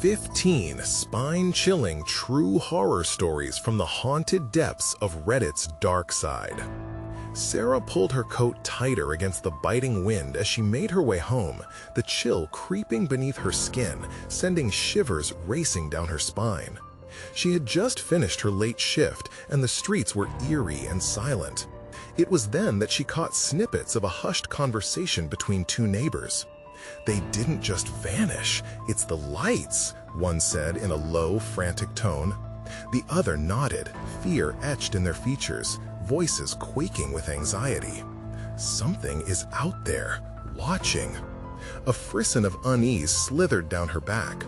15 spine-chilling true horror stories from the haunted depths of Reddit's dark side. Sarah pulled her coat tighter against the biting wind as she made her way home, the chill creeping beneath her skin, sending shivers racing down her spine. She had just finished her late shift, and the streets were eerie and silent. It was then that she caught snippets of a hushed conversation between two neighbors. "They didn't just vanish, it's the lights," one said in a low, frantic tone. The other nodded, fear etched in their features, voices quaking with anxiety. Something is out there, watching. A frisson of unease slithered down her back.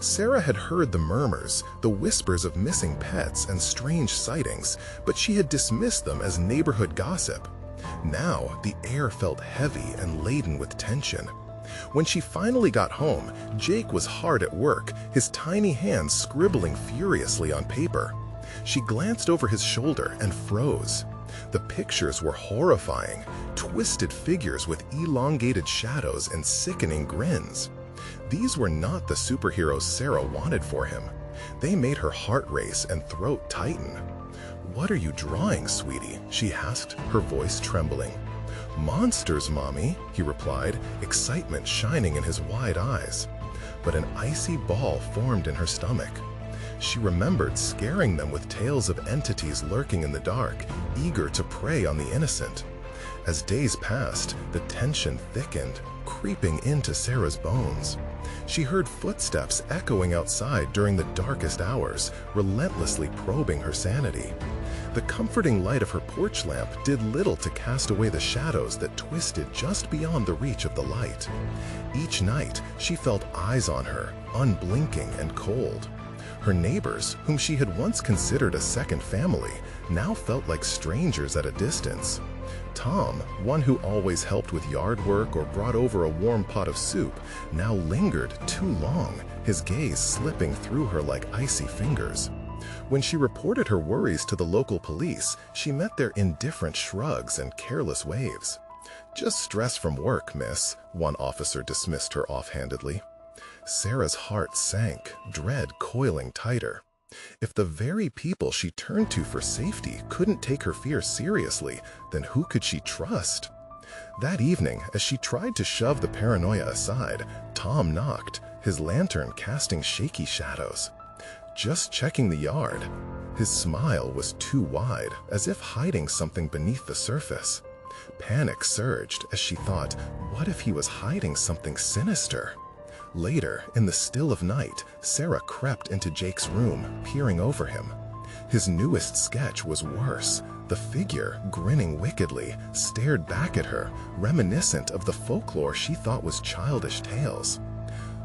Sarah had heard the murmurs, the whispers of missing pets and strange sightings, but she had dismissed them as neighborhood gossip. Now, the air felt heavy and laden with tension. When she finally got home, Jake was hard at work, his tiny hands scribbling furiously on paper. She glanced over his shoulder and froze. The pictures were horrifying, twisted figures with elongated shadows and sickening grins. These were not the superheroes Sarah wanted for him. They made her heart race and throat tighten. "What are you drawing, sweetie?" she asked, her voice trembling. "Monsters, Mommy," he replied, excitement shining in his wide eyes. But an icy ball formed in her stomach. She remembered scaring them with tales of entities lurking in the dark, eager to prey on the innocent. As days passed, the tension thickened, creeping into Sarah's bones. She heard footsteps echoing outside during the darkest hours, relentlessly probing her sanity. The comforting light of her porch lamp did little to cast away the shadows that twisted just beyond the reach of the light. Each night, she felt eyes on her, unblinking and cold. Her neighbors, whom she had once considered a second family, now felt like strangers at a distance. Tom, one who always helped with yard work or brought over a warm pot of soup, now lingered too long, his gaze slipping through her like icy fingers. When she reported her worries to the local police, she met their indifferent shrugs and careless waves. "Just stress from work, miss," one officer dismissed her offhandedly. Sarah's heart sank, dread coiling tighter. If the very people she turned to for safety couldn't take her fear seriously, then who could she trust? That evening, as she tried to shove the paranoia aside, Tom knocked, his lantern casting shaky shadows. "Just checking the yard." His smile was too wide, as if hiding something beneath the surface. Panic surged as she thought, what if he was hiding something sinister? Later, in the still of night, Sarah crept into Jake's room, peering over him. His newest sketch was worse. The figure, grinning wickedly, stared back at her, reminiscent of the folklore she thought was childish tales.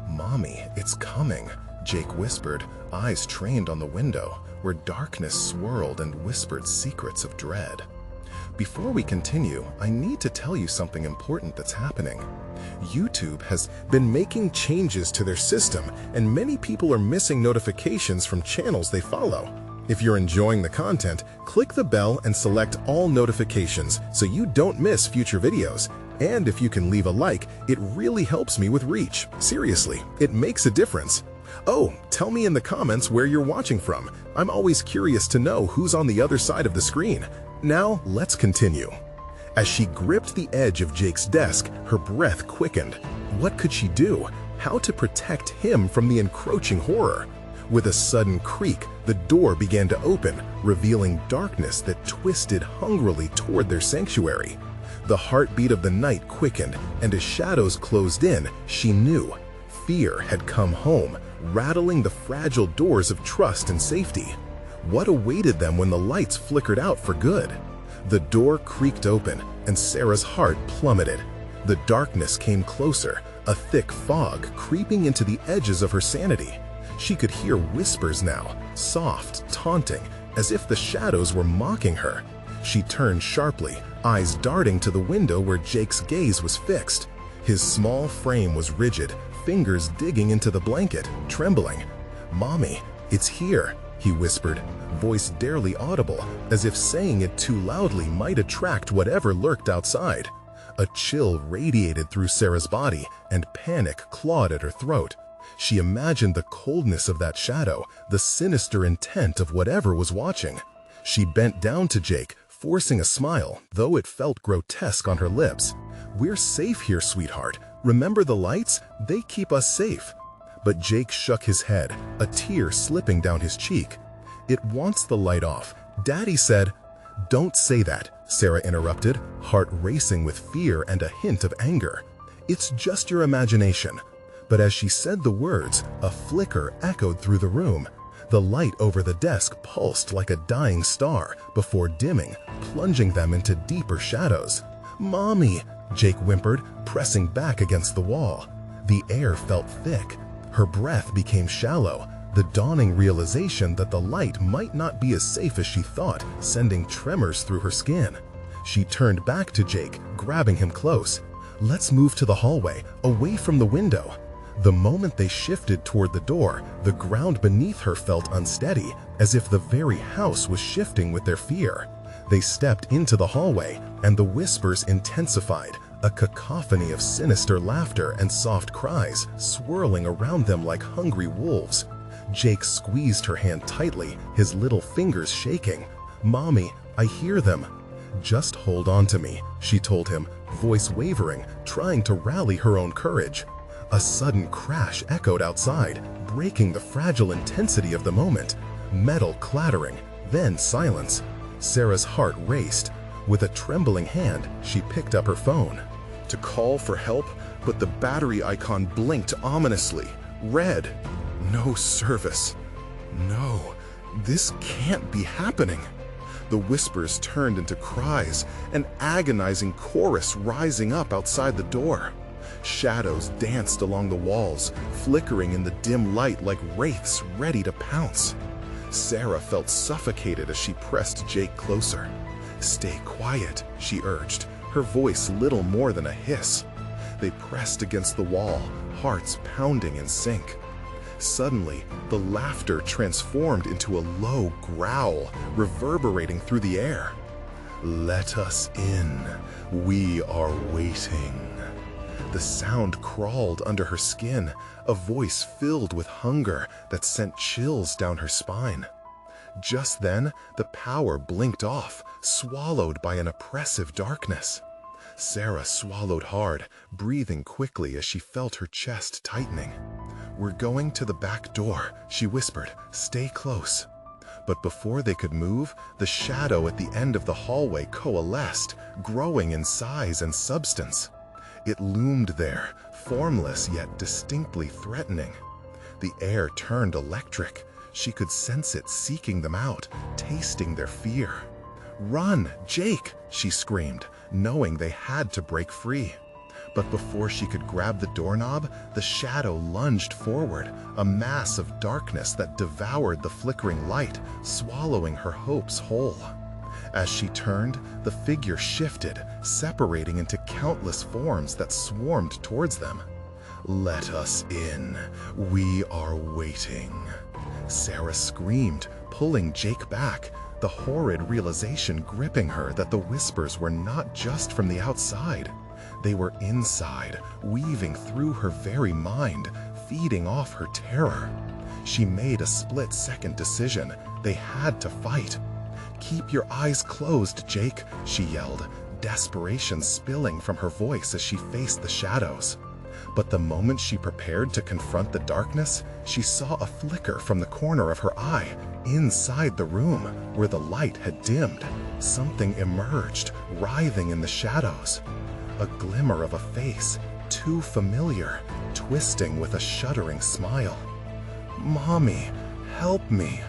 "Mommy, it's coming," Jake whispered, eyes trained on the window, where darkness swirled and whispered secrets of dread. Before we continue, I need to tell you something important that's happening. YouTube has been making changes to their system, and many people are missing notifications from channels they follow. If you're enjoying the content, click the bell and select all notifications so you don't miss future videos. And if you can leave a like, it really helps me with reach. Seriously, it makes a difference. Oh, tell me in the comments where you're watching from. I'm always curious to know who's on the other side of the screen. Now, let's continue. As she gripped the edge of Jake's desk, her breath quickened. What could she do? How to protect him from the encroaching horror? With a sudden creak, the door began to open, revealing darkness that twisted hungrily toward their sanctuary. The heartbeat of the night quickened, and as shadows closed in, she knew. Fear had come home, rattling the fragile doors of trust and safety. What awaited them when the lights flickered out for good? The door creaked open, and Sarah's heart plummeted. The darkness came closer, a thick fog creeping into the edges of her sanity. She could hear whispers now, soft, taunting, as if the shadows were mocking her. She turned sharply, eyes darting to the window where Jake's gaze was fixed. His small frame was rigid, fingers digging into the blanket, trembling. "Mommy, it's here," he whispered, voice barely audible, as if saying it too loudly might attract whatever lurked outside. A chill radiated through Sarah's body, and panic clawed at her throat. She imagined the coldness of that shadow, the sinister intent of whatever was watching. She bent down to Jake, forcing a smile, though it felt grotesque on her lips. "We're safe here, sweetheart. Remember the lights? They keep us safe." But Jake shook his head, a tear slipping down his cheek. "It wants the light off." Daddy said. "Don't say that," Sarah interrupted, heart racing with fear and a hint of anger. "It's just your imagination." But as she said the words, a flicker echoed through the room. The light over the desk pulsed like a dying star before dimming, plunging them into deeper shadows. "Mommy," Jake whimpered, pressing back against the wall. The air felt thick. Her breath became shallow, the dawning realization that the light might not be as safe as she thought, sending tremors through her skin. She turned back to Jake, grabbing him close. "Let's move to the hallway, away from the window." The moment they shifted toward the door, the ground beneath her felt unsteady, as if the very house was shifting with their fear. They stepped into the hallway, and the whispers intensified, a cacophony of sinister laughter and soft cries swirling around them like hungry wolves. Jake squeezed her hand tightly, his little fingers shaking. "Mommy, I hear them." "Just hold on to me," she told him, voice wavering, trying to rally her own courage. A sudden crash echoed outside, breaking the fragile intensity of the moment. Metal clattering, then silence. Sarah's heart raced. With a trembling hand, she picked up her phone. To call for help, but the battery icon blinked ominously. Red. No service. No, this can't be happening. The whispers turned into cries, an agonizing chorus rising up outside the door. Shadows danced along the walls, flickering in the dim light like wraiths ready to pounce. Sarah felt suffocated as she pressed Jake closer. "Stay quiet," she urged, her voice little more than a hiss. They pressed against the wall, hearts pounding in sync. Suddenly, the laughter transformed into a low growl, reverberating through the air. "Let us in. We are waiting." The sound crawled under her skin, a voice filled with hunger that sent chills down her spine. Just then, the power blinked off, swallowed by an oppressive darkness. Sarah swallowed hard, breathing quickly as she felt her chest tightening. "We're going to the back door," she whispered. "Stay close." But before they could move, the shadow at the end of the hallway coalesced, growing in size and substance. It loomed there, formless yet distinctly threatening. The air turned electric. She could sense it seeking them out, tasting their fear. "Run, Jake!" she screamed, knowing they had to break free. But before she could grab the doorknob, the shadow lunged forward, a mass of darkness that devoured the flickering light, swallowing her hopes whole. As she turned, the figure shifted, separating into countless forms that swarmed towards them. "Let us in. We are waiting." Sarah screamed, pulling Jake back, the horrid realization gripping her that the whispers were not just from the outside. They were inside, weaving through her very mind, feeding off her terror. She made a split-second decision. They had to fight. "Keep your eyes closed, Jake," she yelled, desperation spilling from her voice as she faced the shadows. But the moment she prepared to confront the darkness, she saw a flicker from the corner of her eye, inside the room, where the light had dimmed. Something emerged, writhing in the shadows. A glimmer of a face, too familiar, twisting with a shuddering smile. "Mommy, help me."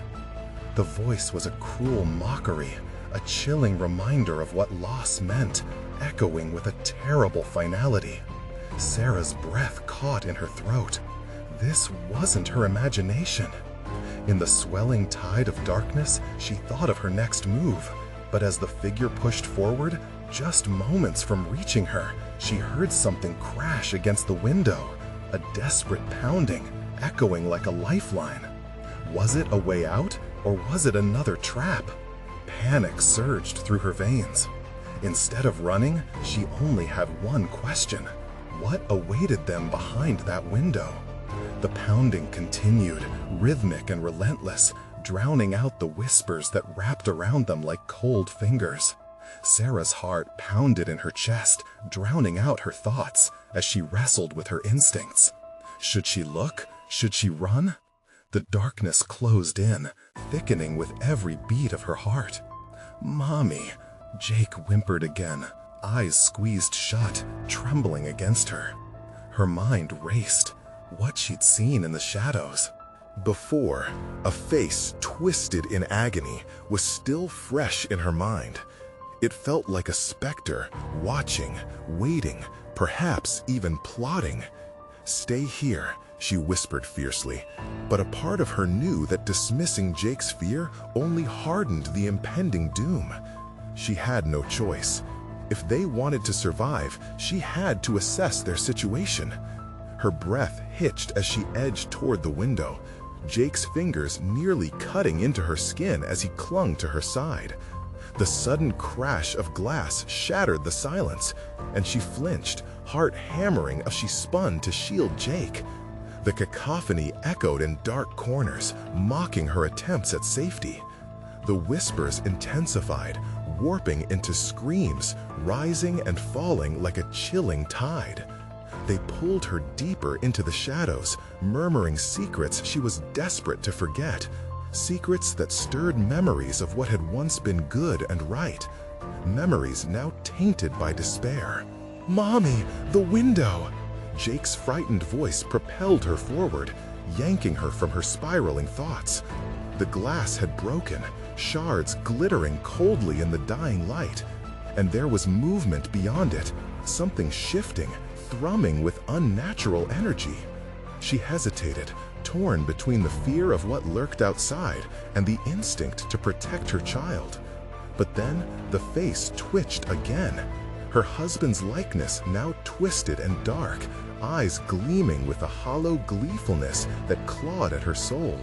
The voice was a cruel mockery, a chilling reminder of what loss meant, echoing with a terrible finality. Sarah's breath caught in her throat. This wasn't her imagination. In the swelling tide of darkness, she thought of her next move, but as the figure pushed forward, just moments from reaching her, she heard something crash against the window, a desperate pounding, echoing like a lifeline. Was it a way out, or was it another trap? Panic surged through her veins. Instead of running, she only had one question. What awaited them behind that window? The pounding continued, rhythmic and relentless, drowning out the whispers that wrapped around them like cold fingers. Sarah's heart pounded in her chest, drowning out her thoughts as she wrestled with her instincts. Should she look? Should she run? The darkness closed in, thickening with every beat of her heart. "Mommy," Jake whimpered again, eyes squeezed shut, trembling against her. Her mind raced. What she'd seen in the shadows before, a face twisted in agony, was still fresh in her mind. It felt like a specter, watching, waiting, perhaps even plotting. "Stay here," she whispered fiercely, but a part of her knew that dismissing Jake's fear only hardened the impending doom. She had no choice. If they wanted to survive, she had to assess their situation. Her breath hitched as she edged toward the window, Jake's fingers nearly cutting into her skin as he clung to her side. The sudden crash of glass shattered the silence, and she flinched, heart hammering as she spun to shield Jake. The cacophony echoed in dark corners, mocking her attempts at safety. The whispers intensified, warping into screams, rising and falling like a chilling tide. They pulled her deeper into the shadows, murmuring secrets she was desperate to forget, secrets that stirred memories of what had once been good and right, memories now tainted by despair. "Mommy, the window!" Jake's frightened voice propelled her forward, yanking her from her spiraling thoughts. The glass had broken, shards glittering coldly in the dying light, and there was movement beyond it, something shifting, thrumming with unnatural energy. She hesitated, torn between the fear of what lurked outside and the instinct to protect her child. But then the face twitched again, her husband's likeness now twisted and dark, eyes gleaming with a hollow gleefulness that clawed at her soul.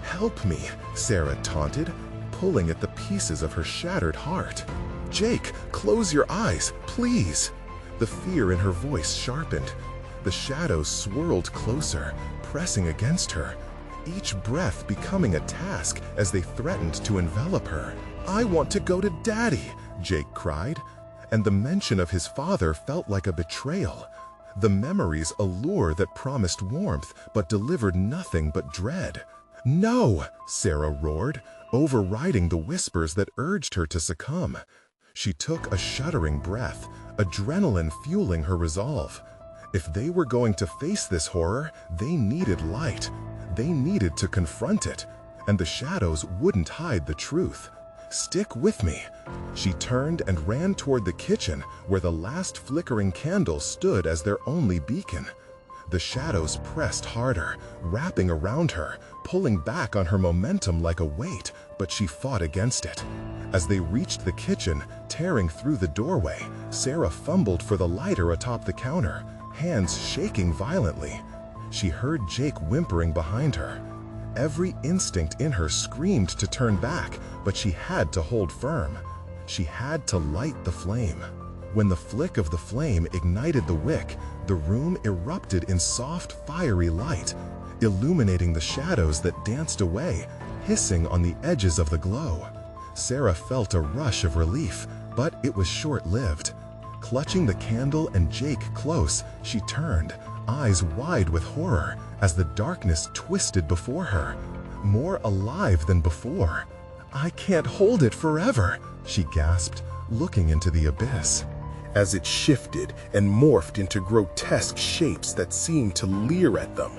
"Help me," Sarah taunted, pulling at the pieces of her shattered heart. "Jake, close your eyes, please." The fear in her voice sharpened. The shadows swirled closer, pressing against her, each breath becoming a task as they threatened to envelop her. "I want to go to Daddy," Jake cried, and the mention of his father felt like a betrayal. The memories a lure that promised warmth but delivered nothing but dread. "No!" Sarah roared, overriding the whispers that urged her to succumb. She took a shuddering breath, adrenaline fueling her resolve. If they were going to face this horror, they needed light. They needed to confront it, and the shadows wouldn't hide the truth. "Stick with me." She turned and ran toward the kitchen, where the last flickering candle stood as their only beacon. The shadows pressed harder, wrapping around her, pulling back on her momentum like a weight, but she fought against it. As they reached the kitchen, tearing through the doorway, Sarah fumbled for the lighter atop the counter, hands shaking violently. She heard Jake whimpering behind her. Every instinct in her screamed to turn back, but she had to hold firm. She had to light the flame. When the flick of the flame ignited the wick, the room erupted in soft, fiery light, illuminating the shadows that danced away, hissing on the edges of the glow. Sarah felt a rush of relief, but it was short-lived. Clutching the candle and Jake close, she turned, eyes wide with horror, as the darkness twisted before her, more alive than before. "I can't hold it forever," she gasped, looking into the abyss. As it shifted and morphed into grotesque shapes that seemed to leer at them.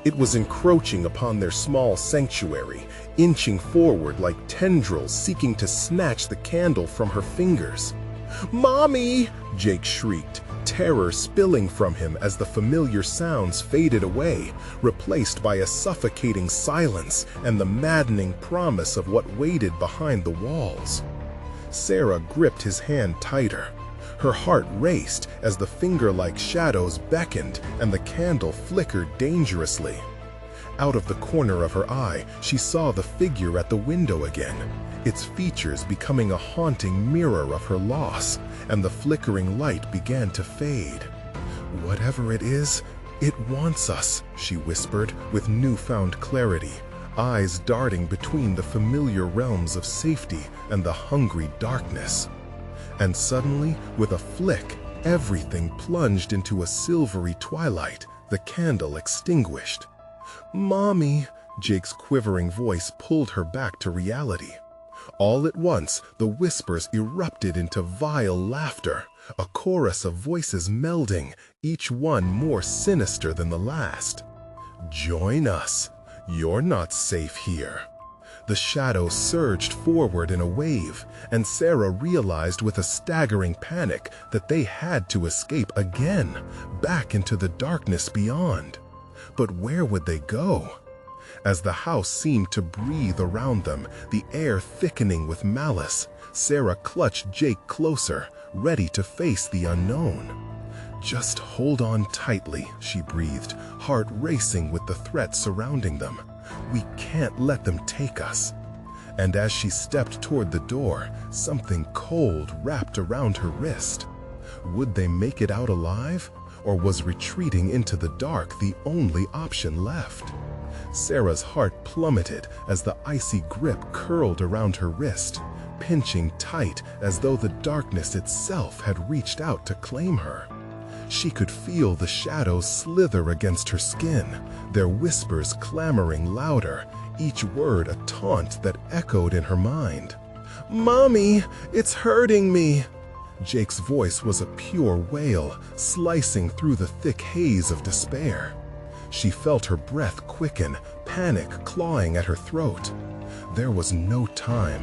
It was encroaching upon their small sanctuary, inching forward like tendrils seeking to snatch the candle from her fingers. "Mommy!" Jake shrieked, terror spilling from him as the familiar sounds faded away, replaced by a suffocating silence and the maddening promise of what waited behind the walls. Sarah gripped his hand tighter. Her heart raced as the finger-like shadows beckoned and the candle flickered dangerously. Out of the corner of her eye, she saw the figure at the window again, its features becoming a haunting mirror of her loss, and the flickering light began to fade. "Whatever it is, "It wants us," she whispered with newfound clarity, eyes darting between the familiar realms of safety and the hungry darkness. And suddenly, with a flick, everything plunged into a silvery twilight, the candle extinguished. "Mommy," Jake's quivering voice pulled her back to reality. All at once, the whispers erupted into vile laughter, a chorus of voices melding, each one more sinister than the last. "Join us. You're not safe here." The shadows surged forward in a wave, and Sarah realized with a staggering panic that they had to escape again, back into the darkness beyond. But where would they go? As the house seemed to breathe around them, the air thickening with malice, Sarah clutched Jake closer, ready to face the unknown. "Just hold on tightly," she breathed, heart racing with the threat surrounding them. "We can't let them take us." And as she stepped toward the door, something cold wrapped around her wrist. Would they make it out alive? Or was retreating into the dark the only option left? Sarah's heart plummeted as the icy grip curled around her wrist, pinching tight as though the darkness itself had reached out to claim her. She could feel the shadows slither against her skin, their whispers clamoring louder, each word a taunt that echoed in her mind. "Mommy, it's hurting me!" Jake's voice was a pure wail, slicing through the thick haze of despair. She felt her breath quicken, panic clawing at her throat. There was no time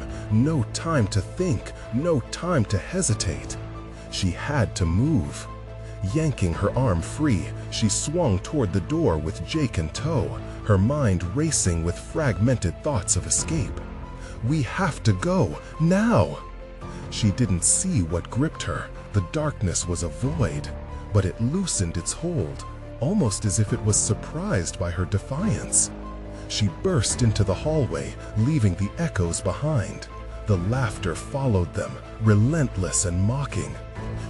to think, no time to hesitate. She had to move. Yanking her arm free, she swung toward the door with Jake in tow, her mind racing with fragmented thoughts of escape. "We have to go, now!" She didn't see what gripped her. The darkness was a void, but it loosened its hold, almost as if it was surprised by her defiance. She burst into the hallway, leaving the echoes behind. The laughter followed them, relentless and mocking.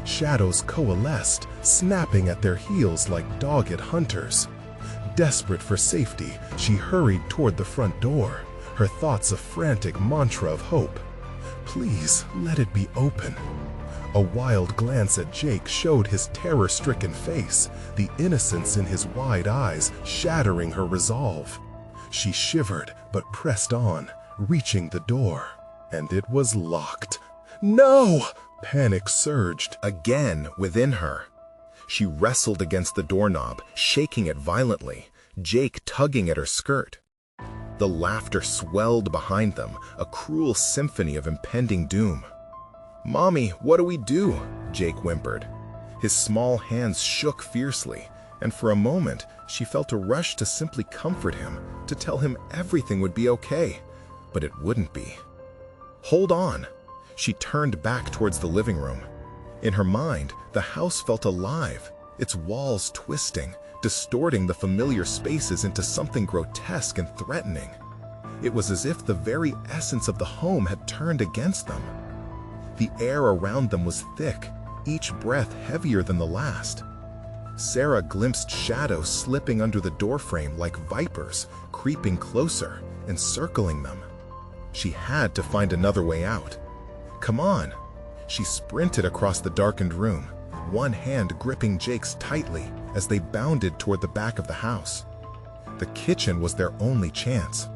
Shadows coalesced, snapping at their heels like dogged hunters. Desperate for safety, she hurried toward the front door, her thoughts a frantic mantra of hope. "Please, let it be open." A wild glance at Jake showed his terror-stricken face, the innocence in his wide eyes shattering her resolve. She shivered, but pressed on, reaching the door. And it was locked. "No!" Panic surged again within her. She wrestled against the doorknob, shaking it violently, Jake tugging at her skirt. The laughter swelled behind them, a cruel symphony of impending doom. "Mommy, what do we do?" Jake whimpered. His small hands shook fiercely, and for a moment she felt a rush to simply comfort him, to tell him everything would be okay. But it wouldn't be. "Hold on." She turned back towards the living room. In her mind, the house felt alive, its walls twisting, distorting the familiar spaces into something grotesque and threatening. It was as if the very essence of the home had turned against them. The air around them was thick, each breath heavier than the last. Sarah glimpsed shadows slipping under the doorframe like vipers, creeping closer, encircling them. She had to find another way out. "Come on!" She sprinted across the darkened room, one hand gripping Jake's tightly as they bounded toward the back of the house. The kitchen was their only chance.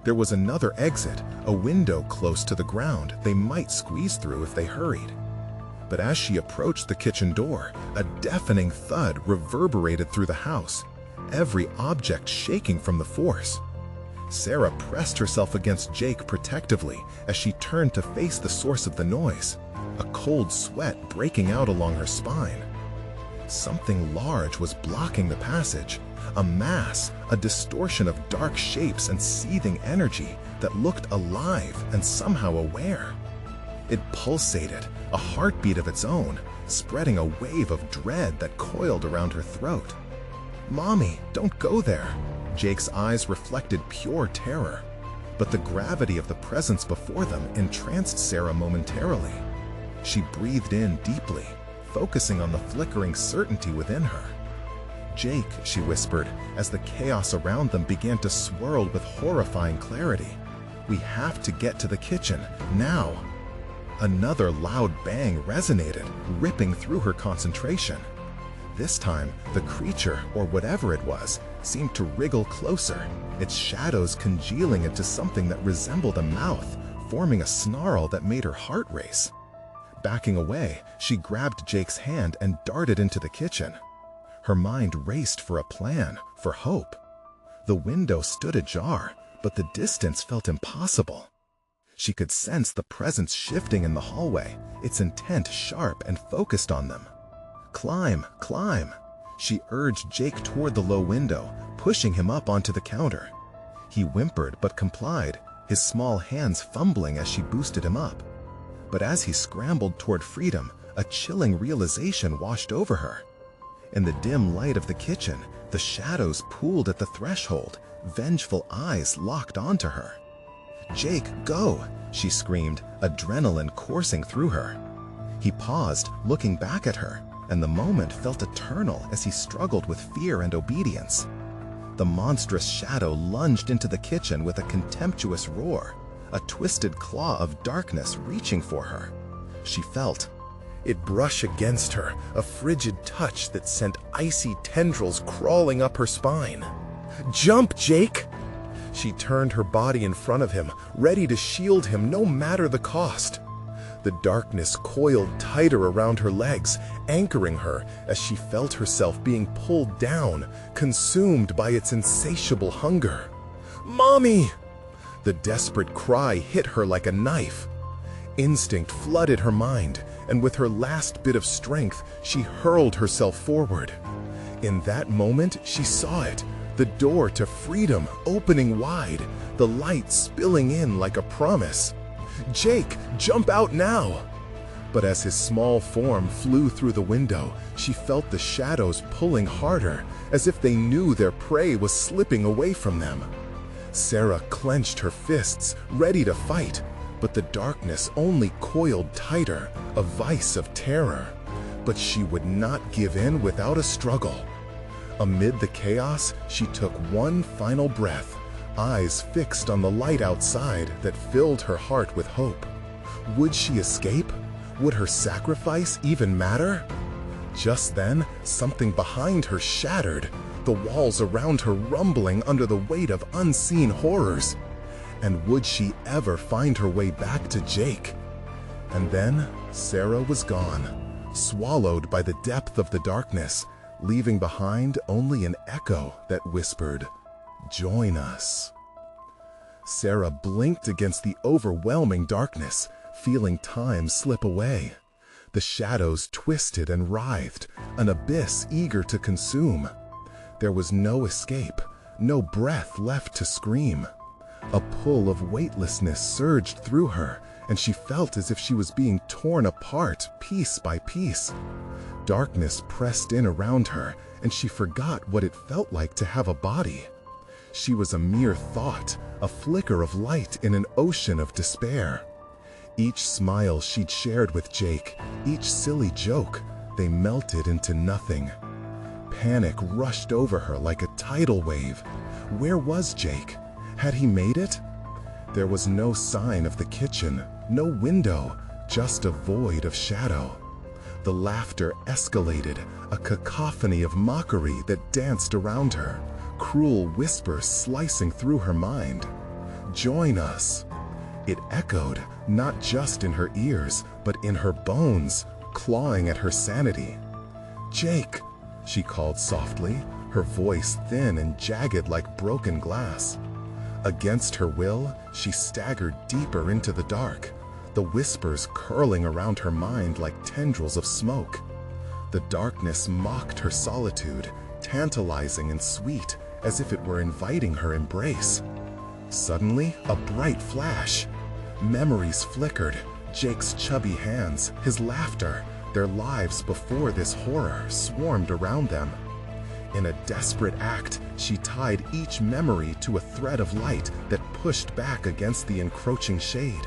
There was another exit, a window close to the ground they might squeeze through if they hurried. But as she approached the kitchen door, a deafening thud reverberated through the house, every object shaking from the force. Sarah pressed herself against Jake protectively as she turned to face the source of the noise, a cold sweat breaking out along her spine. Something large was blocking the passage, a mass, a distortion of dark shapes and seething energy that looked alive and somehow aware. It pulsated, a heartbeat of its own, spreading a wave of dread that coiled around her throat. "Mommy, don't go there." Jake's eyes reflected pure terror, but the gravity of the presence before them entranced Sarah momentarily. She breathed in deeply, focusing on the flickering certainty within her. "Jake," she whispered, as the chaos around them began to swirl with horrifying clarity. "We have to get to the kitchen, now." Another loud bang resonated, ripping through her concentration. This time, the creature, or whatever it was, seemed to wriggle closer, its shadows congealing into something that resembled a mouth, forming a snarl that made her heart race. Backing away, she grabbed Jake's hand and darted into the kitchen. Her mind raced for a plan, for hope. The window stood ajar, but the distance felt impossible. She could sense the presence shifting in the hallway, its intent sharp and focused on them. "Climb, climb!" She urged Jake toward the low window, pushing him up onto the counter. He whimpered but complied, his small hands fumbling as she boosted him up. But as he scrambled toward freedom, a chilling realization washed over her. In the dim light of the kitchen, the shadows pooled at the threshold, vengeful eyes locked onto her. "Jake, go!" she screamed, adrenaline coursing through her. He paused, looking back at her, and the moment felt eternal as he struggled with fear and obedience. The monstrous shadow lunged into the kitchen with a contemptuous roar, a twisted claw of darkness reaching for her. She felt it brush against her, a frigid touch that sent icy tendrils crawling up her spine. "Jump, Jake!" She turned her body in front of him, ready to shield him no matter the cost. The darkness coiled tighter around her legs, anchoring her as she felt herself being pulled down, consumed by its insatiable hunger. "Mommy!" The desperate cry hit her like a knife. Instinct flooded her mind, and with her last bit of strength, she hurled herself forward. In that moment, she saw it, the door to freedom opening wide, the light spilling in like a promise. "Jake, jump out now!" But as his small form flew through the window, she felt the shadows pulling harder, as if they knew their prey was slipping away from them. Sarah clenched her fists, ready to fight, but the darkness only coiled tighter, a vice of terror. But she would not give in without a struggle. Amid the chaos, she took one final breath, eyes fixed on the light outside that filled her heart with hope. Would she escape? Would her sacrifice even matter? Just then, something behind her shattered, the walls around her rumbling under the weight of unseen horrors. And would she ever find her way back to Jake? And then, Sarah was gone, swallowed by the depth of the darkness, leaving behind only an echo that whispered, "Join us." Sarah blinked against the overwhelming darkness, feeling time slip away. The shadows twisted and writhed, an abyss eager to consume. There was no escape, no breath left to scream. A pull of weightlessness surged through her, and she felt as if she was being torn apart piece by piece. Darkness pressed in around her, and she forgot what it felt like to have a body. She was a mere thought, a flicker of light in an ocean of despair. Each smile she'd shared with Jake, each silly joke, they melted into nothing. Panic rushed over her like a tidal wave. Where was Jake? Had he made it? There was no sign of the kitchen, no window, just a void of shadow. The laughter escalated, a cacophony of mockery that danced around her, cruel whispers slicing through her mind. "Join us." It echoed, not just in her ears, but in her bones, clawing at her sanity. "Jake," she called softly, her voice thin and jagged like broken glass. Against her will, she staggered deeper into the dark, the whispers curling around her mind like tendrils of smoke. The darkness mocked her solitude, tantalizing and sweet, as if it were inviting her embrace. Suddenly, a bright flash. Memories flickered, Jake's chubby hands, his laughter, their lives before this horror swarmed around them. In a desperate act, she tied each memory to a thread of light that pushed back against the encroaching shade.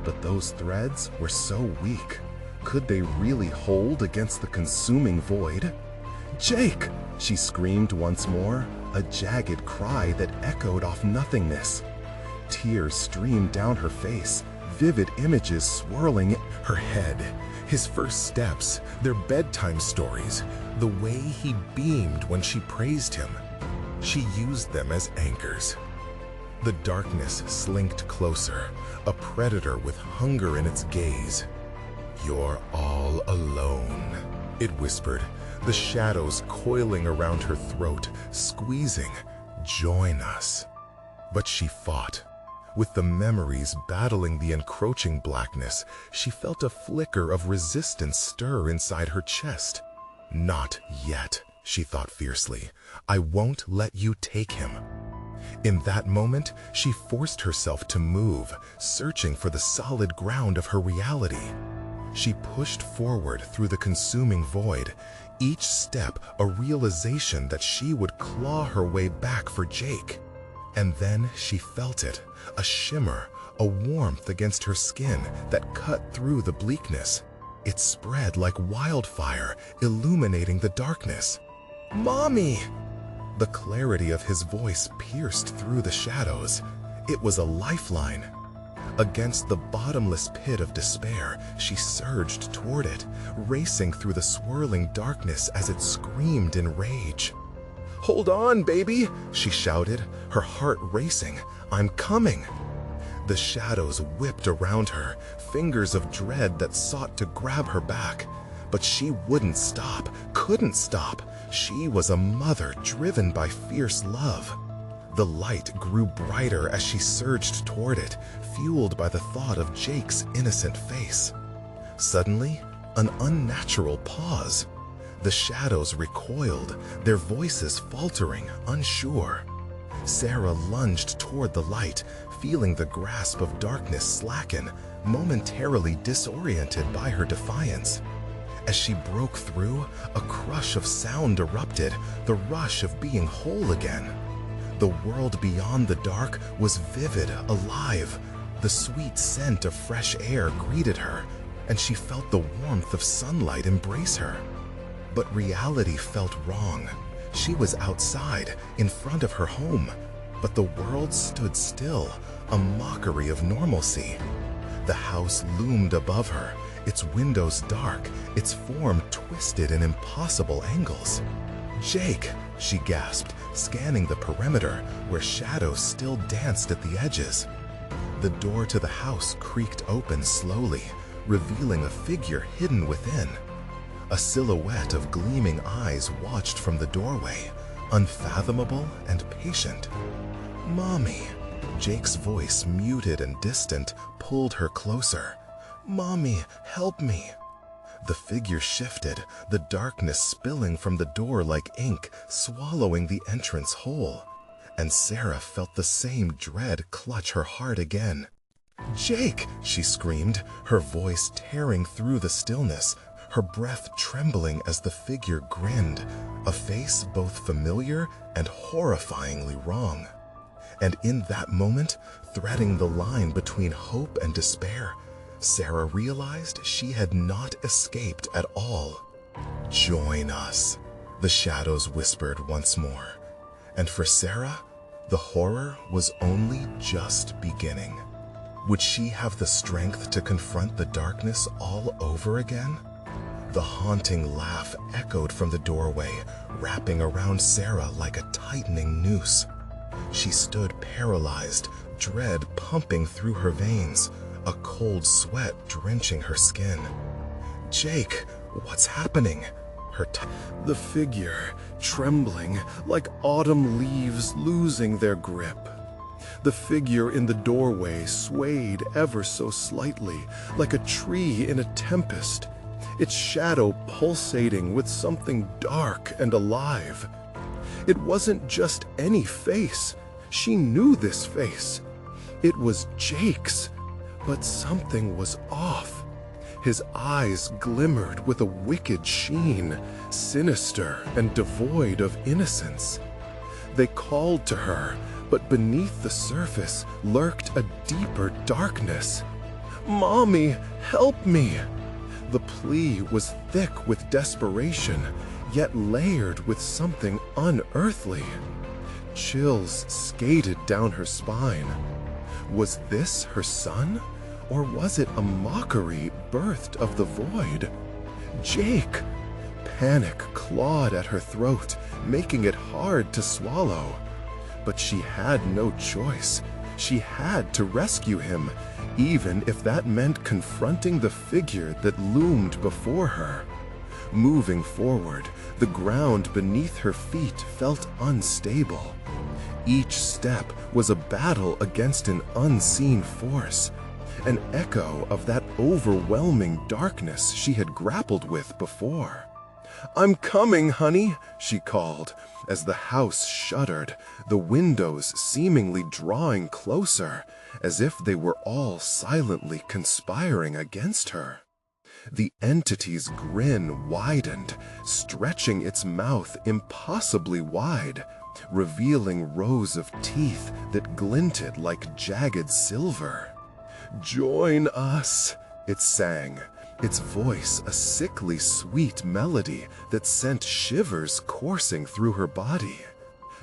But those threads were so weak. Could they really hold against the consuming void? "Jake!" She screamed once more, a jagged cry that echoed off nothingness. Tears streamed down her face, vivid images swirling her head. His first steps, their bedtime stories, the way he beamed when she praised him. She used them as anchors. The darkness slinked closer, a predator with hunger in its gaze. "You're all alone," it whispered, the shadows coiling around her throat, squeezing. "Join us." But she fought. With the memories battling the encroaching blackness, she felt a flicker of resistance stir inside her chest. "Not yet," she thought fiercely. "I won't let you take him." In that moment, she forced herself to move, searching for the solid ground of her reality. She pushed forward through the consuming void, each step a realization that she would claw her way back for Jake. And then she felt it, a shimmer, a warmth against her skin that cut through the bleakness. It spread like wildfire, illuminating the darkness. "Mommy!" The clarity of his voice pierced through the shadows. It was a lifeline. Against the bottomless pit of despair, she surged toward it, racing through the swirling darkness as it screamed in rage. "Hold on, baby!" she shouted, her heart racing. "I'm coming!" The shadows whipped around her, fingers of dread that sought to grab her back. But she wouldn't stop, couldn't stop. She was a mother driven by fierce love. The light grew brighter as she surged toward it, fueled by the thought of Jake's innocent face. Suddenly, an unnatural pause. The shadows recoiled, their voices faltering, unsure. Sarah lunged toward the light, feeling the grasp of darkness slacken, momentarily disoriented by her defiance. As she broke through, a crush of sound erupted, the rush of being whole again. The world beyond the dark was vivid, alive. The sweet scent of fresh air greeted her, and she felt the warmth of sunlight embrace her. But reality felt wrong. She was outside, in front of her home, but the world stood still, a mockery of normalcy. The house loomed above her, its windows dark, its form twisted in impossible angles. "Jake!" she gasped, scanning the perimeter where shadows still danced at the edges. The door to the house creaked open slowly, revealing a figure hidden within. A silhouette of gleaming eyes watched from the doorway, unfathomable and patient. "Mommy!" Jake's voice, muted and distant, pulled her closer. "Mommy, help me!" The figure shifted, the darkness spilling from the door like ink, swallowing the entrance whole. And Sarah felt the same dread clutch her heart again. "Jake!" she screamed, her voice tearing through the stillness, her breath trembling as the figure grinned, a face both familiar and horrifyingly wrong. And in that moment, threading the line between hope and despair, Sarah realized she had not escaped at all. "Join us," the shadows whispered once more. And for Sarah, the horror was only just beginning. Would she have the strength to confront the darkness all over again? The haunting laugh echoed from the doorway, wrapping around Sarah like a tightening noose. She stood paralyzed, dread pumping through her veins, a cold sweat drenching her skin. "Jake, what's happening?" The figure, trembling like autumn leaves losing their grip. The figure in the doorway swayed ever so slightly, like a tree in a tempest, its shadow pulsating with something dark and alive. It wasn't just any face. She knew this face. It was Jake's. But something was off. His eyes glimmered with a wicked sheen, sinister and devoid of innocence. They called to her, but beneath the surface lurked a deeper darkness. "Mommy, help me!" The plea was thick with desperation, yet layered with something unearthly. Chills skated down her spine. Was this her son? Or was it a mockery birthed of the void? Jake! Panic clawed at her throat, making it hard to swallow. But she had no choice. She had to rescue him, even if that meant confronting the figure that loomed before her. Moving forward, the ground beneath her feet felt unstable. Each step was a battle against an unseen force, an echo of that overwhelming darkness she had grappled with before. "I'm coming, honey," she called, as the house shuddered, the windows seemingly drawing closer, as if they were all silently conspiring against her. The entity's grin widened, stretching its mouth impossibly wide, revealing rows of teeth that glinted like jagged silver. "Join us," it sang, its voice a sickly sweet melody that sent shivers coursing through her body.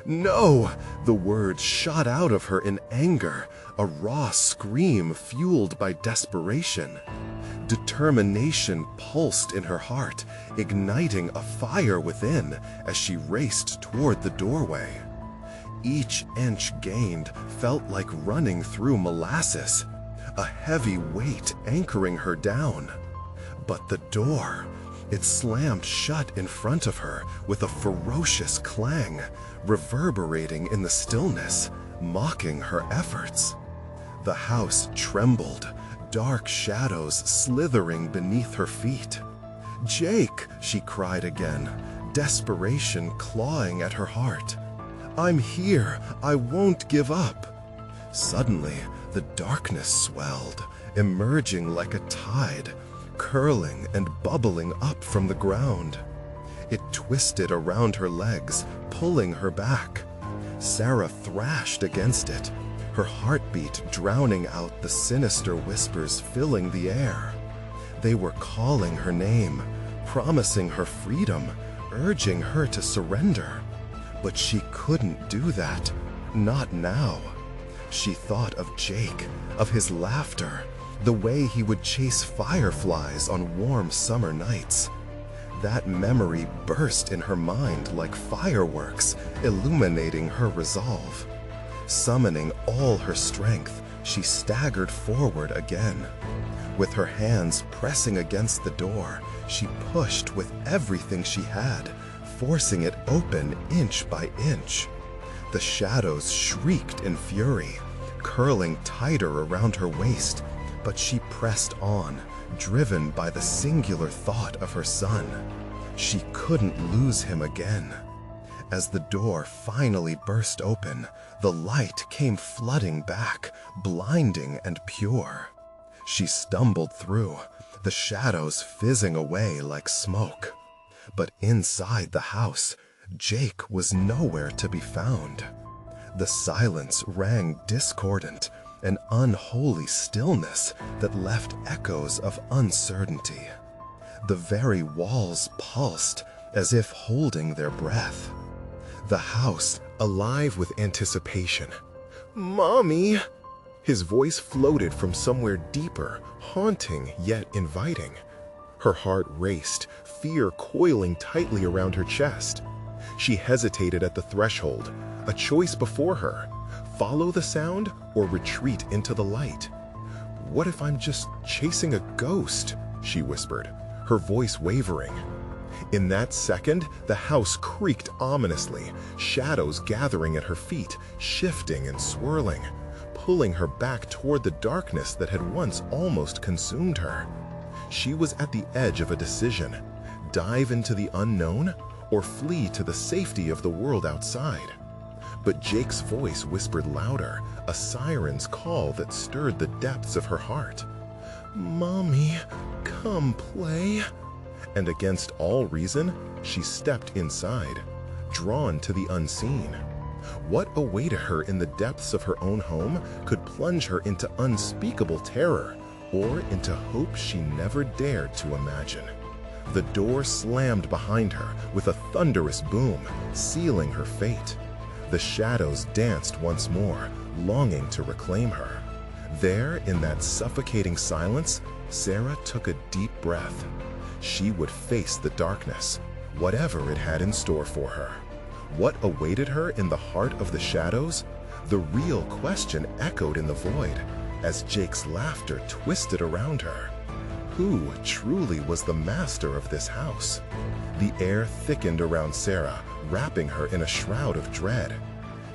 "No!" The words shot out of her in anger, a raw scream fueled by desperation. Determination pulsed in her heart, igniting a fire within as she raced toward the doorway. Each inch gained felt like running through molasses, a heavy weight anchoring her down. But the door, it slammed shut in front of her with a ferocious clang, reverberating in the stillness, mocking her efforts. The house trembled, dark shadows slithering beneath her feet. "Jake!" she cried again, desperation clawing at her heart. "I'm here! I won't give up!" Suddenly, the darkness swelled, emerging like a tide, curling and bubbling up from the ground. It twisted around her legs, pulling her back. Sarah thrashed against it, her heartbeat drowning out the sinister whispers filling the air. They were calling her name, promising her freedom, urging her to surrender. But she couldn't do that, not now. She thought of Jake, of his laughter, the way he would chase fireflies on warm summer nights. That memory burst in her mind like fireworks, illuminating her resolve. Summoning all her strength, she staggered forward again. With her hands pressing against the door, she pushed with everything she had, forcing it open inch by inch. The shadows shrieked in fury, curling tighter around her waist, but she pressed on, driven by the singular thought of her son. She couldn't lose him again. As the door finally burst open, the light came flooding back, blinding and pure. She stumbled through, the shadows fizzing away like smoke. But inside the house, Jake was nowhere to be found. The silence rang discordant, an unholy stillness that left echoes of uncertainty. The very walls pulsed as if holding their breath. The house alive with anticipation. "Mommy!" His voice floated from somewhere deeper, haunting yet inviting. Her heart raced, fear coiling tightly around her chest. She hesitated at the threshold, a choice before her: follow the sound or retreat into the light. "What if I'm just chasing a ghost?" she whispered, her voice wavering. In that second, the house creaked ominously, shadows gathering at her feet, shifting and swirling, pulling her back toward the darkness that had once almost consumed her. She was at the edge of a decision: dive into the unknown or flee to the safety of the world outside. But Jake's voice whispered louder, a siren's call that stirred the depths of her heart. "Mommy, come play." And against all reason, she stepped inside, drawn to the unseen. What awaited her in the depths of her own home could plunge her into unspeakable terror or into hope she never dared to imagine. The door slammed behind her with a thunderous boom, sealing her fate. The shadows danced once more, longing to reclaim her. There, in that suffocating silence, Sarah took a deep breath. She would face the darkness, whatever it had in store for her. What awaited her in the heart of the shadows? The real question echoed in the void as Jake's laughter twisted around her. Who truly was the master of this house? The air thickened around Sarah, wrapping her in a shroud of dread.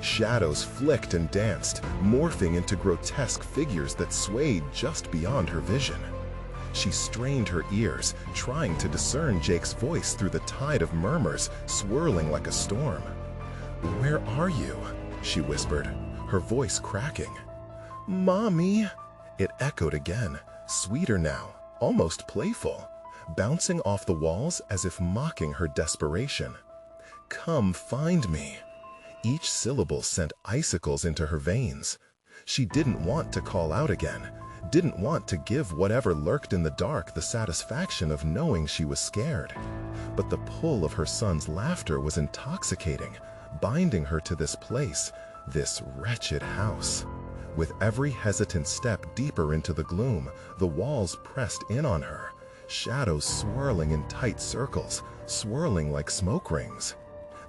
Shadows flicked and danced, morphing into grotesque figures that swayed just beyond her vision. She strained her ears, trying to discern Jake's voice through the tide of murmurs swirling like a storm. "Where are you?" she whispered, her voice cracking. "Mommy!" It echoed again, sweeter now, almost playful, bouncing off the walls as if mocking her desperation. "Come find me." Each syllable sent icicles into her veins. She didn't want to call out again, didn't want to give whatever lurked in the dark the satisfaction of knowing she was scared. But the pull of her son's laughter was intoxicating, binding her to this place, this wretched house. With every hesitant step deeper into the gloom, the walls pressed in on her, shadows swirling in tight circles, swirling like smoke rings.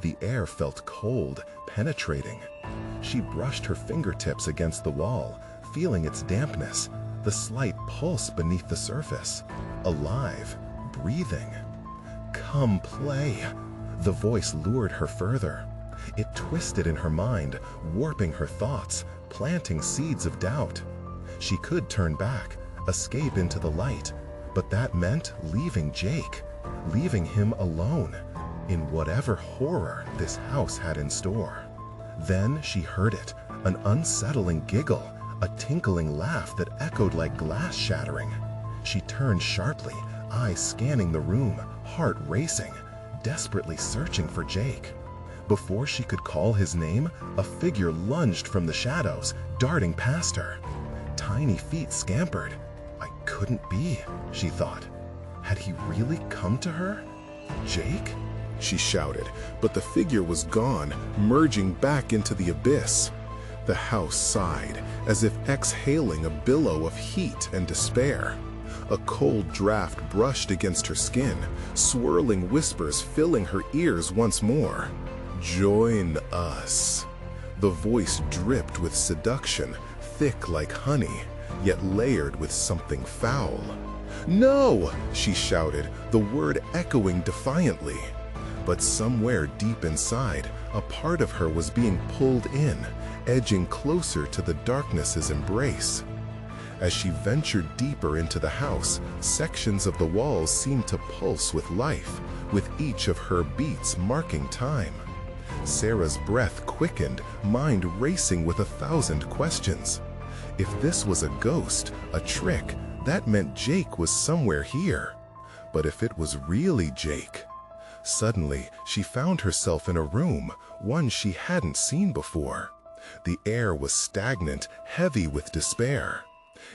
The air felt cold, penetrating. She brushed her fingertips against the wall, feeling its dampness, the slight pulse beneath the surface. Alive, breathing. "Come play." The voice lured her further. It twisted in her mind, warping her thoughts, planting seeds of doubt. She could turn back, escape into the light, but that meant leaving Jake, leaving him alone, in whatever horror this house had in store. Then she heard it, an unsettling giggle, a tinkling laugh that echoed like glass shattering. She turned sharply, eyes scanning the room, heart racing, desperately searching for Jake. Before she could call his name, a figure lunged from the shadows, darting past her. Tiny feet scampered. "I couldn't be," she thought. Had he really come to her? "Jake?" she shouted, but the figure was gone, merging back into the abyss. The house sighed, as if exhaling a billow of heat and despair. A cold draft brushed against her skin, swirling whispers filling her ears once more. "Join us." The voice dripped with seduction, thick like honey, yet layered with something foul. "No!" she shouted, the word echoing defiantly. But somewhere deep inside, a part of her was being pulled in, edging closer to the darkness's embrace. As she ventured deeper into the house, sections of the walls seemed to pulse with life, with each of her beats marking time. Sarah's breath quickened, mind racing with 1,000 questions. If this was a ghost, a trick, that meant Jake was somewhere here. But if it was really Jake... Suddenly, she found herself in a room, one she hadn't seen before. The air was stagnant, heavy with despair.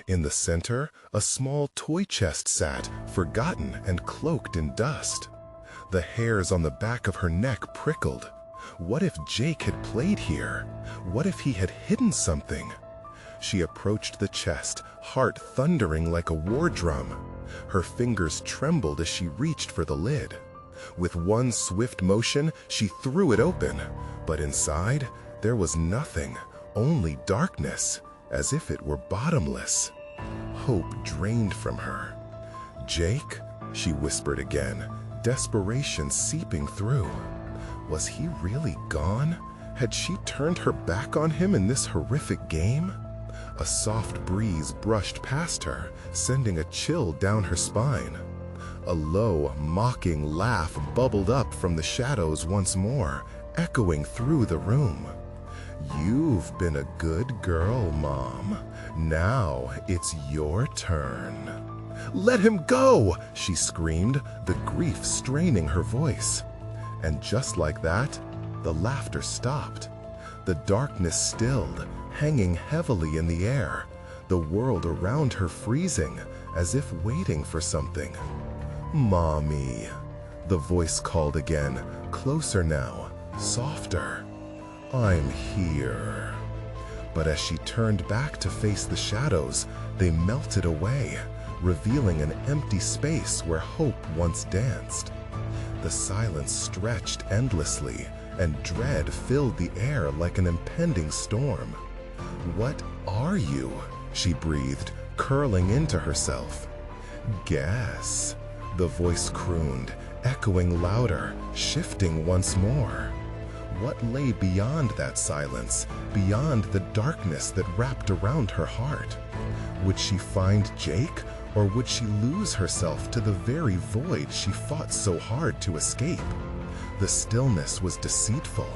In the center, a small toy chest sat, forgotten and cloaked in dust. The hairs on the back of her neck prickled. What if Jake had played here? What if he had hidden something? She approached the chest, heart thundering like a war drum. Her fingers trembled as she reached for the lid. With one swift motion, she threw it open, but inside, there was nothing, only darkness, as if it were bottomless. Hope drained from her. "Jake?" she whispered again, desperation seeping through. Was he really gone? Had she turned her back on him in this horrific game? A soft breeze brushed past her, sending a chill down her spine. A low, mocking laugh bubbled up from the shadows once more, echoing through the room. "You've been a good girl, Mom. Now it's your turn." "Let him go!" she screamed, the grief straining her voice. And just like that, the laughter stopped. The darkness stilled, hanging heavily in the air, the world around her freezing, as if waiting for something. "Mommy," the voice called again, closer now, softer. "I'm here." But as she turned back to face the shadows, they melted away, revealing an empty space where hope once danced. The silence stretched endlessly, and dread filled the air like an impending storm. "What are you?" she breathed, curling into herself. "Guess," the voice crooned, echoing louder, shifting once more. What lay beyond that silence, beyond the darkness that wrapped around her heart? Would she find Jake, or would she lose herself to the very void she fought so hard to escape? The stillness was deceitful.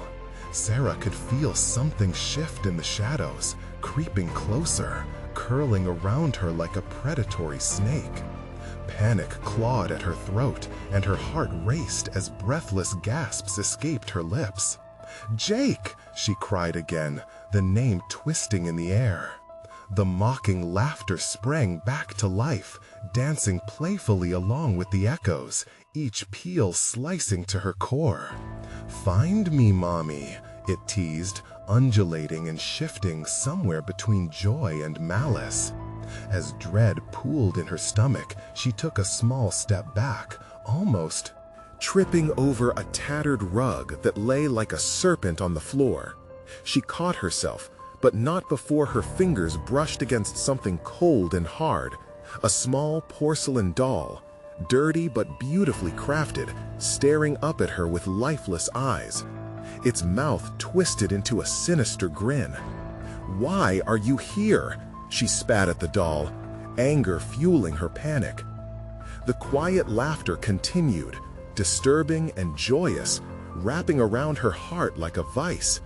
Sarah could feel something shift in the shadows, creeping closer, curling around her like a predatory snake. Panic clawed at her throat, and her heart raced as breathless gasps escaped her lips. "Jake!" she cried again, the name twisting in the air. The mocking laughter sprang back to life, dancing playfully along with the echoes, each peal slicing to her core. "Find me, Mommy," it teased, undulating and shifting somewhere between joy and malice. As dread pooled in her stomach, she took a small step back, almost tripping over a tattered rug that lay like a serpent on the floor. She caught herself, but not before her fingers brushed against something cold and hard, a small porcelain doll, dirty but beautifully crafted, staring up at her with lifeless eyes. Its mouth twisted into a sinister grin. "Why are you here?" she spat at the doll, anger fueling her panic. The quiet laughter continued, disturbing and joyous, wrapping around her heart like a vice.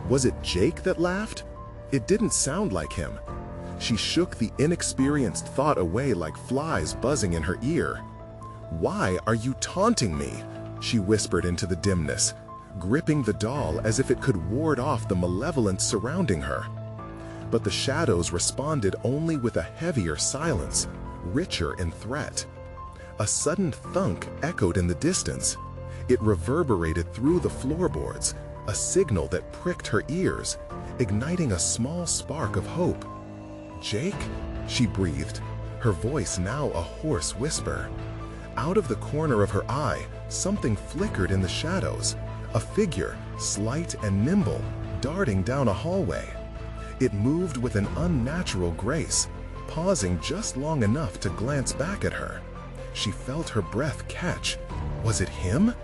Was it Jake that laughed? It didn't sound like him. She shook the inexperienced thought away like flies buzzing in her ear. "Why are you taunting me?" she whispered into the dimness, gripping the doll as if it could ward off the malevolence surrounding her. But the shadows responded only with a heavier silence, richer in threat. A sudden thunk echoed in the distance. It reverberated through the floorboards, a signal that pricked her ears, igniting a small spark of hope. "Jake?" she breathed, her voice now a hoarse whisper. Out of the corner of her eye, something flickered in the shadows, a figure, slight and nimble, darting down a hallway. It moved with an unnatural grace, pausing just long enough to glance back at her. She felt her breath catch. Was it him?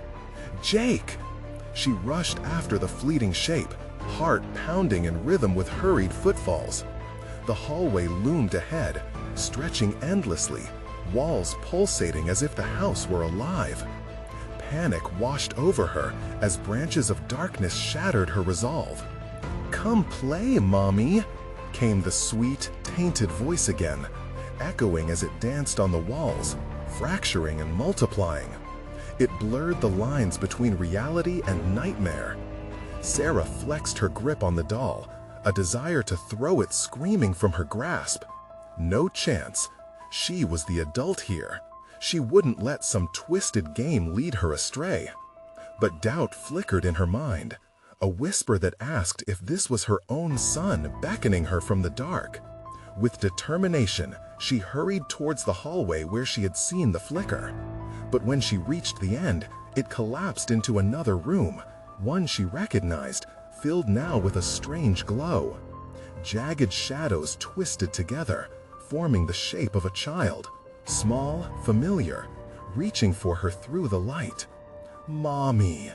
"Jake!" She rushed after the fleeting shape, heart pounding in rhythm with hurried footfalls. The hallway loomed ahead, stretching endlessly, walls pulsating as if the house were alive. Panic washed over her as branches of darkness shattered her resolve. "Come play, Mommy," came the sweet, tainted voice again, echoing as it danced on the walls, fracturing and multiplying. It blurred the lines between reality and nightmare. Sarah flexed her grip on the doll, a desire to throw it screaming from her grasp. No chance. She was the adult here. She wouldn't let some twisted game lead her astray. But doubt flickered in her mind, a whisper that asked if this was her own son beckoning her from the dark. With determination, she hurried towards the hallway where she had seen the flicker. But when she reached the end, it collapsed into another room, one she recognized, filled now with a strange glow. Jagged shadows twisted together, forming the shape of a child, small, familiar, reaching for her through the light. "Mommy!"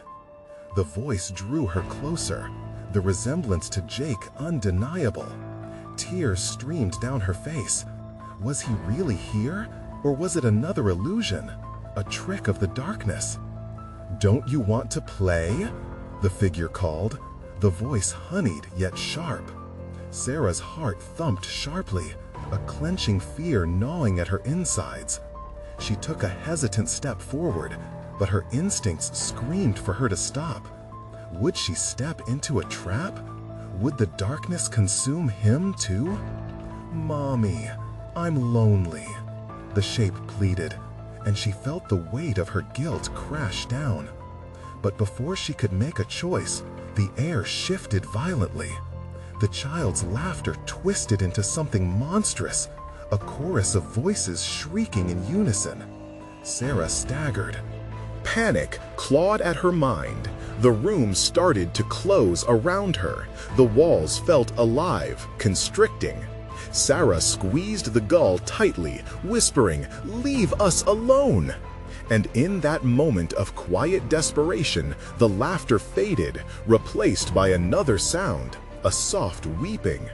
The voice drew her closer, the resemblance to Jake undeniable. Tears streamed down her face. Was he really here, or was it another illusion, a trick of the darkness? "Don't you want to play?" the figure called, the voice honeyed yet sharp. Sarah's heart thumped sharply, a clenching fear gnawing at her insides. She took a hesitant step forward, but her instincts screamed for her to stop. Would she step into a trap? Would the darkness consume him too? "Mommy, I'm lonely," the shape pleaded, and she felt the weight of her guilt crash down. But before she could make a choice, the air shifted violently. The child's laughter twisted into something monstrous, a chorus of voices shrieking in unison. Sarah staggered. Panic clawed at her mind. The room started to close around her. The walls felt alive, constricting. Sarah squeezed the gull tightly, whispering, "Leave us alone!" And in that moment of quiet desperation, the laughter faded, replaced by another sound, a soft weeping.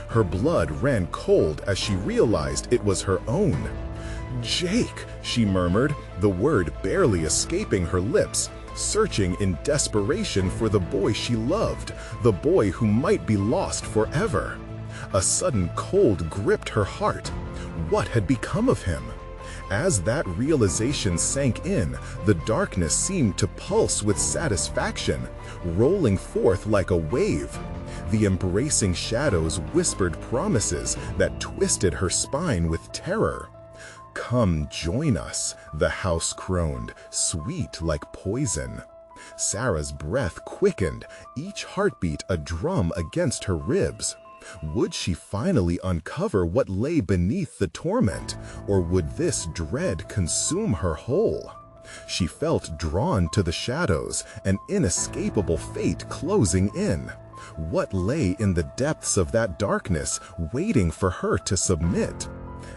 Her blood ran cold as she realized it was her own. "Jake," she murmured, the word barely escaping her lips, searching in desperation for the boy she loved, the boy who might be lost forever. A sudden cold gripped her heart. What had become of him? As that realization sank in, the darkness seemed to pulse with satisfaction, rolling forth like a wave. The embracing shadows whispered promises that twisted her spine with terror. "Come join us," the house groaned, sweet like poison. Sarah's breath quickened, each heartbeat a drum against her ribs. Would she finally uncover what lay beneath the torment, or would this dread consume her whole? She felt drawn to the shadows, an inescapable fate closing in. What lay in the depths of that darkness, waiting for her to submit?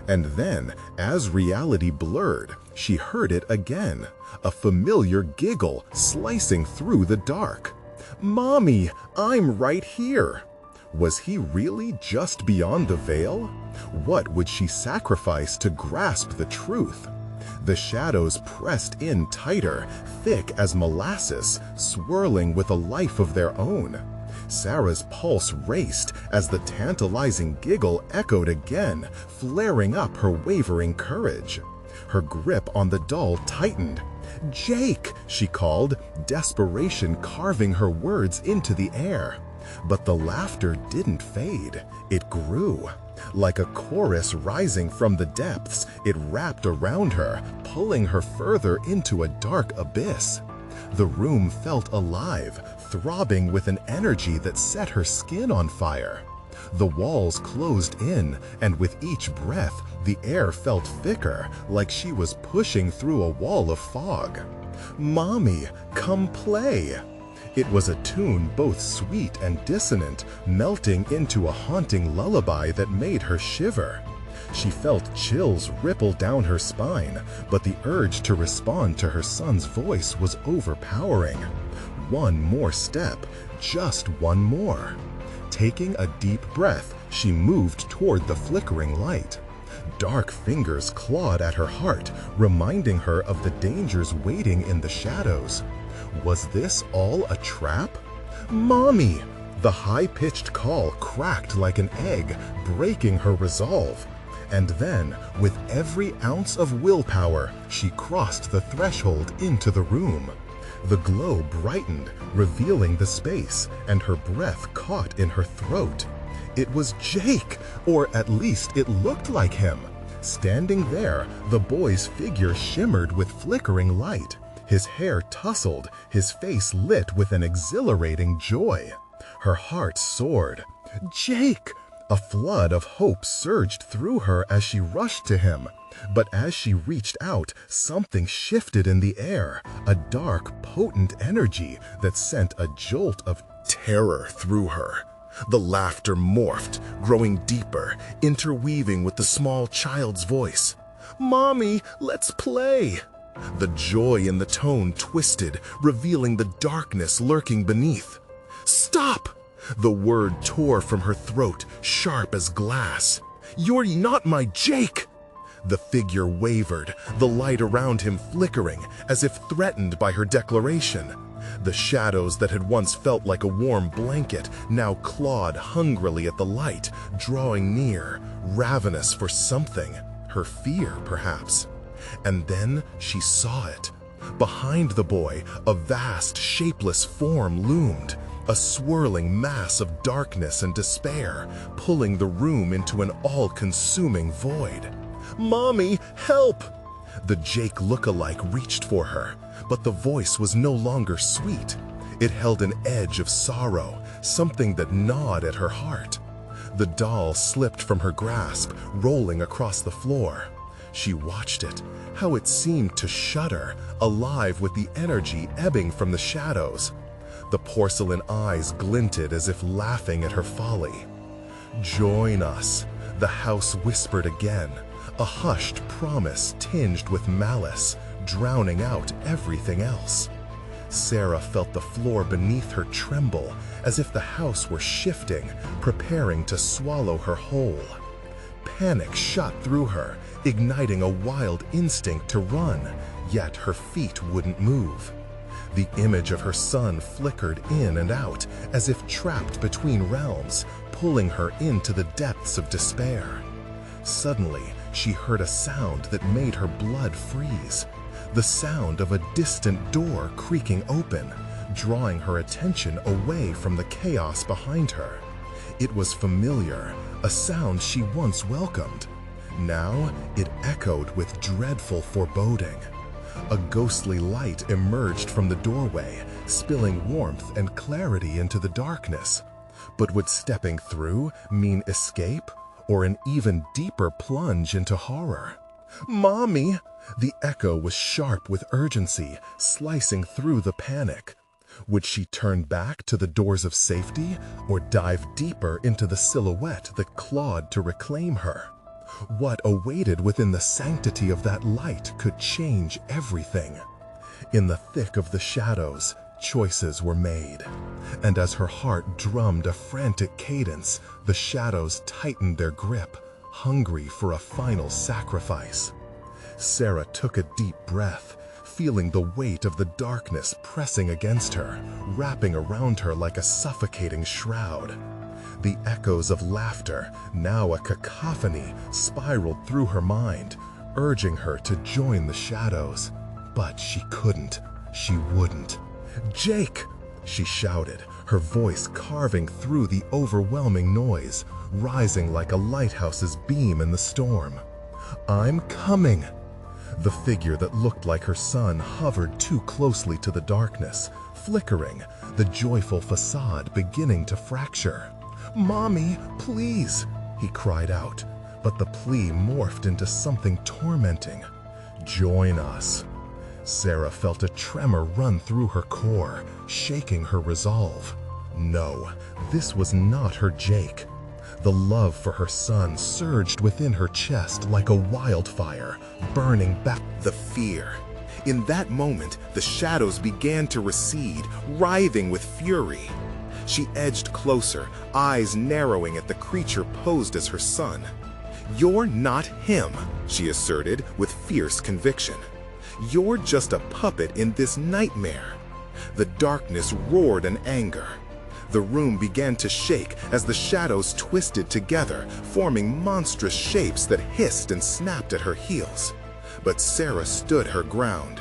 And then, as reality blurred, she heard it again, a familiar giggle slicing through the dark. "Mommy, I'm right here." Was he really just beyond the veil? What would she sacrifice to grasp the truth? The shadows pressed in tighter, thick as molasses, swirling with a life of their own. Sarah's pulse raced as the tantalizing giggle echoed again, flaring up her wavering courage. Her grip on the doll tightened. "Jake!" she called, desperation carving her words into the air. But the laughter didn't fade. It grew. Like a chorus rising from the depths, it wrapped around her, pulling her further into a dark abyss. The room felt alive, throbbing with an energy that set her skin on fire. The walls closed in, and with each breath, the air felt thicker, like she was pushing through a wall of fog. "Mommy, come play." It was a tune both sweet and dissonant, melting into a haunting lullaby that made her shiver. She felt chills ripple down her spine, but the urge to respond to her son's voice was overpowering. One more step, just one more. Taking a deep breath, she moved toward the flickering light. Dark fingers clawed at her heart, reminding her of the dangers waiting in the shadows. Was this all a trap? "Mommy!" The high-pitched call cracked like an egg, breaking her resolve. And then, with every ounce of willpower, she crossed the threshold into the room. The glow brightened, revealing the space, and her breath caught in her throat. It was Jake, or at least it looked like him. Standing there, the boy's figure shimmered with flickering light. His hair tousled, his face lit with an exhilarating joy. Her heart soared. "Jake!" A flood of hope surged through her as she rushed to him. But as she reached out, something shifted in the air, a dark, potent energy that sent a jolt of terror through her. The laughter morphed, growing deeper, interweaving with the small child's voice. "Mommy, let's play!" The joy in the tone twisted, revealing the darkness lurking beneath. "Stop!" The word tore from her throat, sharp as glass. "You're not my Jake!" The figure wavered, the light around him flickering, as if threatened by her declaration. The shadows that had once felt like a warm blanket now clawed hungrily at the light, drawing near, ravenous for something, her fear perhaps. And then she saw it. Behind the boy, a vast, shapeless form loomed, a swirling mass of darkness and despair, pulling the room into an all-consuming void. "Mommy, help!" The Jake look-alike reached for her, but the voice was no longer sweet. It held an edge of sorrow, something that gnawed at her heart. The doll slipped from her grasp, rolling across the floor. She watched it, how it seemed to shudder, alive with the energy ebbing from the shadows. The porcelain eyes glinted as if laughing at her folly. "Join us," the house whispered again, a hushed promise tinged with malice, drowning out everything else. Sarah felt the floor beneath her tremble, as if the house were shifting, preparing to swallow her whole. Panic shot through her, igniting a wild instinct to run, yet her feet wouldn't move. The image of her son flickered in and out, as if trapped between realms, pulling her into the depths of despair. Suddenly, she heard a sound that made her blood freeze. The sound of a distant door creaking open, drawing her attention away from the chaos behind her. It was familiar, a sound she once welcomed. Now it echoed with dreadful foreboding. A ghostly light emerged from the doorway, spilling warmth and clarity into the darkness. But would stepping through mean escape, or an even deeper plunge into horror? "Mommy!" The echo was sharp with urgency, slicing through the panic. Would she turn back to the doors of safety, or dive deeper into the silhouette that clawed to reclaim her? What awaited within the sanctity of that light could change everything. In the thick of the shadows, choices were made. And as her heart drummed a frantic cadence, the shadows tightened their grip, hungry for a final sacrifice. Sarah took a deep breath, feeling the weight of the darkness pressing against her, wrapping around her like a suffocating shroud. The echoes of laughter, now a cacophony, spiraled through her mind, urging her to join the shadows. But she couldn't. She wouldn't. "Jake!" she shouted, her voice carving through the overwhelming noise, rising like a lighthouse's beam in the storm. "I'm coming!" The figure that looked like her son hovered too closely to the darkness, flickering, the joyful facade beginning to fracture. "Mommy, please!" he cried out, but the plea morphed into something tormenting. "Join us." Sarah felt a tremor run through her core, shaking her resolve. No, this was not her Jake. The love for her son surged within her chest like a wildfire, burning back the fear. In that moment, the shadows began to recede, writhing with fury. She edged closer, eyes narrowing at the creature posed as her son. "You're not him," she asserted with fierce conviction. "You're just a puppet in this nightmare." The darkness roared in anger. The room began to shake as the shadows twisted together, forming monstrous shapes that hissed and snapped at her heels. But Sarah stood her ground.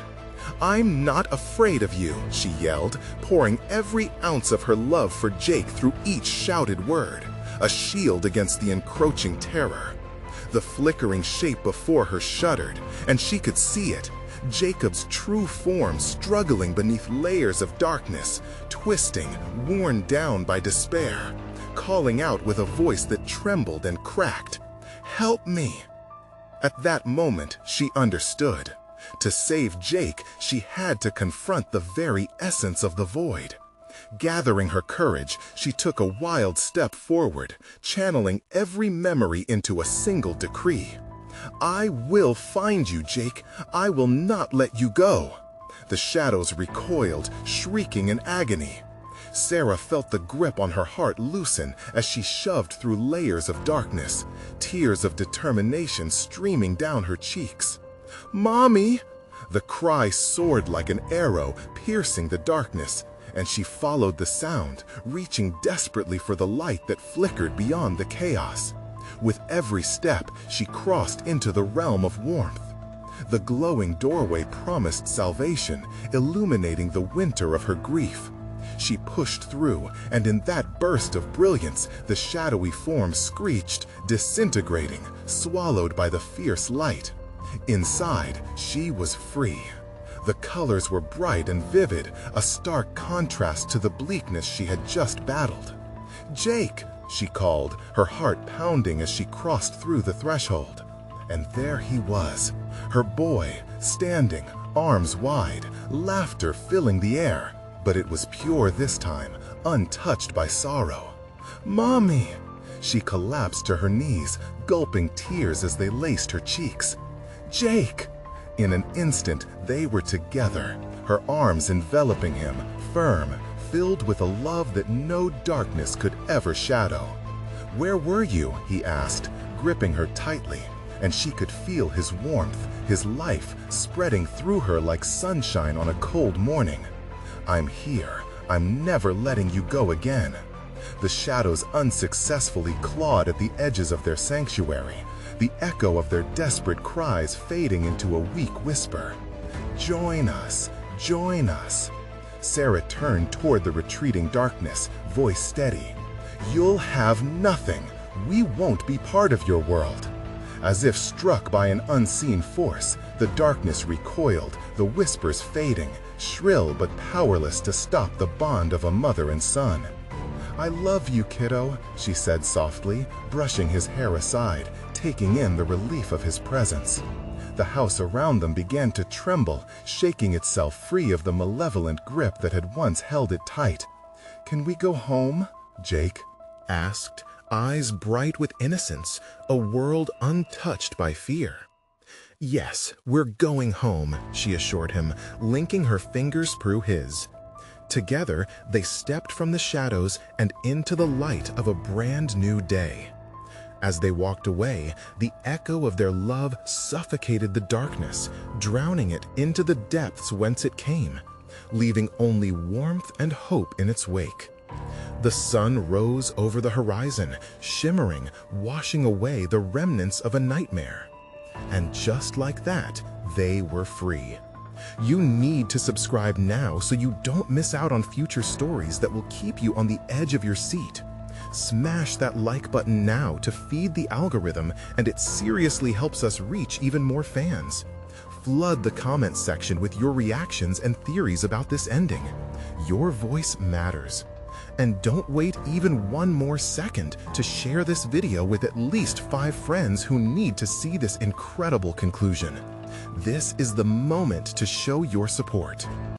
"I'm not afraid of you," she yelled, pouring every ounce of her love for Jake through each shouted word, a shield against the encroaching terror. The flickering shape before her shuddered, and she could see it. Jacob's true form struggling beneath layers of darkness, twisting, worn down by despair, calling out with a voice that trembled and cracked, "Help me!" At that moment, she understood. To save Jake, she had to confront the very essence of the void. Gathering her courage, she took a wild step forward, channeling every memory into a single decree. "I will find you, Jake. I will not let you go." The shadows recoiled, shrieking in agony. Sarah felt the grip on her heart loosen as she shoved through layers of darkness, tears of determination streaming down her cheeks. "Mommy!" The cry soared like an arrow, piercing the darkness, and she followed the sound, reaching desperately for the light that flickered beyond the chaos. With every step, she crossed into the realm of warmth. The glowing doorway promised salvation, illuminating the winter of her grief. She pushed through, and in that burst of brilliance, the shadowy form screeched, disintegrating, swallowed by the fierce light. Inside, she was free. The colors were bright and vivid, a stark contrast to the bleakness she had just battled. "Jake!" she called, her heart pounding as she crossed through the threshold. And there he was, her boy, standing, arms wide, laughter filling the air. But it was pure this time, untouched by sorrow. "Mommy!" She collapsed to her knees, gulping tears as they laced her cheeks. "Jake!" In an instant, they were together, her arms enveloping him, firm, filled with a love that no darkness could ever shadow. "Where were you?" he asked, gripping her tightly, and she could feel his warmth, his life, spreading through her like sunshine on a cold morning. "I'm here. I'm never letting you go again." The shadows unsuccessfully clawed at the edges of their sanctuary, the echo of their desperate cries fading into a weak whisper. "Join us, join us." Sarah turned toward the retreating darkness, voice steady. "You'll have nothing. We won't be part of your world." As if struck by an unseen force, the darkness recoiled, the whispers fading, shrill but powerless to stop the bond of a mother and son. "I love you, kiddo," she said softly, brushing his hair aside, taking in the relief of his presence. The house around them began to tremble, shaking itself free of the malevolent grip that had once held it tight. "Can we go home?" Jake asked, eyes bright with innocence, a world untouched by fear. "Yes, we're going home," she assured him, linking her fingers through his. Together, they stepped from the shadows and into the light of a brand new day. As they walked away, the echo of their love suffocated the darkness, drowning it into the depths whence it came, leaving only warmth and hope in its wake. The sun rose over the horizon, shimmering, washing away the remnants of a nightmare. And just like that, they were free. You need to subscribe now so you don't miss out on future stories that will keep you on the edge of your seat. Smash that like button now to feed the algorithm, and it seriously helps us reach even more fans. Flood the comments section with your reactions and theories about this ending. Your voice matters. And don't wait even one more second to share this video with at least 5 friends who need to see this incredible conclusion. This is the moment to show your support.